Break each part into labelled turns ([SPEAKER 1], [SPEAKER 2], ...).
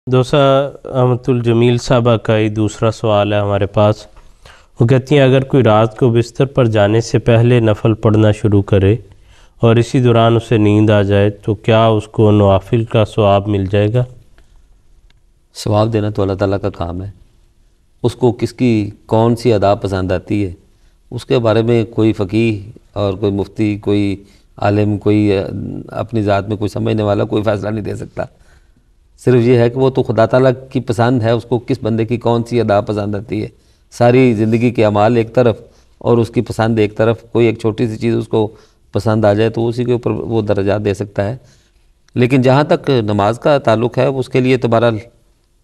[SPEAKER 1] دوسرا احمد الجمیل صاحبہ کا ہی دوسرا سوال ہے ہمارے پاس۔ وہ کہتی ہیں اگر کوئی رات کو بستر پر جانے سے پہلے نفل پڑھنا شروع کرے اور اسی دوران اسے نیند آ جائے تو کیا اس کو نوافل کا ثواب مل جائے گا؟
[SPEAKER 2] ثواب دینا تو اللہ تعالیٰ کا کام ہے، اس کو کس کی کون سی ادا پسند آتی ہے اس کے بارے میں کوئی فقیہ اور کوئی مفتی، کوئی عالم، کوئی اپنی ذات میں کوئی سمجھنے والا کوئی فیصلہ نہیں دے سکتا۔ صرف یہ ہے کہ وہ تو خدا تعالیٰ کی پسند ہے، اس کو کس بندے کی کون سی ادا پسند آتی ہے۔ ساری زندگی کے اعمال ایک طرف اور اس کی پسند ایک طرف، کوئی ایک چھوٹی سی چیز اس کو پسند آ جائے تو اسی کے اوپر وہ درجات دے سکتا ہے۔ لیکن جہاں تک نماز کا تعلق ہے اس کے لیے تو بہرحال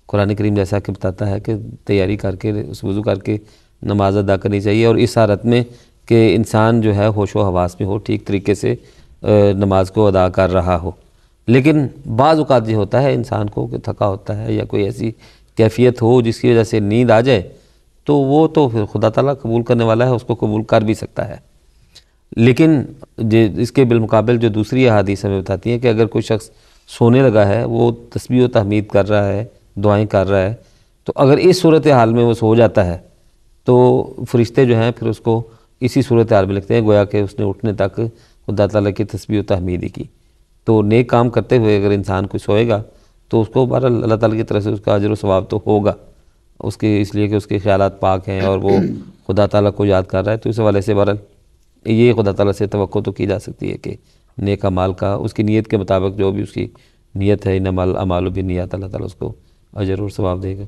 [SPEAKER 2] قرآن کریم جیسا کہ بتاتا ہے کہ تیاری کر کے اس وضو کر کے نماز ادا کرنی چاہیے، اور اس حالت میں کہ انسان جو ہے ہوش و حواس میں ہو، ٹھیک طریقے سے نماز کو ادا کر رہا ہو۔ لیکن بعض اوقات یہ ہوتا ہے انسان کو کہ تھکا ہوتا ہے یا کوئی ایسی کیفیت ہو جس کی وجہ سے نیند آ جائے تو وہ تو پھر خدا تعالیٰ قبول کرنے والا ہے، اس کو قبول کر بھی سکتا ہے۔ لیکن اس کے بالمقابل جو دوسری احادیث ہمیں بتاتی ہیں کہ اگر کوئی شخص سونے لگا ہے، وہ تسبیح و تحمید کر رہا ہے، دعائیں کر رہا ہے، تو اگر اس صورتحال میں وہ سو جاتا ہے تو فرشتے جو ہیں پھر اس کو اسی صورتحال میں لکھتے ہیں گویا کہ اس نے اٹھنے تک خدا تعالیٰ کی تسبیح و تحمید ہی کی۔ تو نیک کام کرتے ہوئے اگر انسان کوئی سوئے گا تو اس کو بہرحال اللہ تعالیٰ کی طرف سے اس کا اجر و ثواب تو ہوگا، اس کے اس لیے کہ اس کے خیالات پاک ہیں اور وہ خدا تعالیٰ کو یاد کر رہا ہے۔ تو اس حوالے سے بہرحال یہ خدا تعالیٰ سے توقع تو کی جا سکتی ہے کہ نیک اعمال کا اس کی نیت کے مطابق جو بھی اس کی نیت ہے، انما الاعمال بالنیات، اللہ تعالیٰ اس کو اجر اور ثواب دے گا۔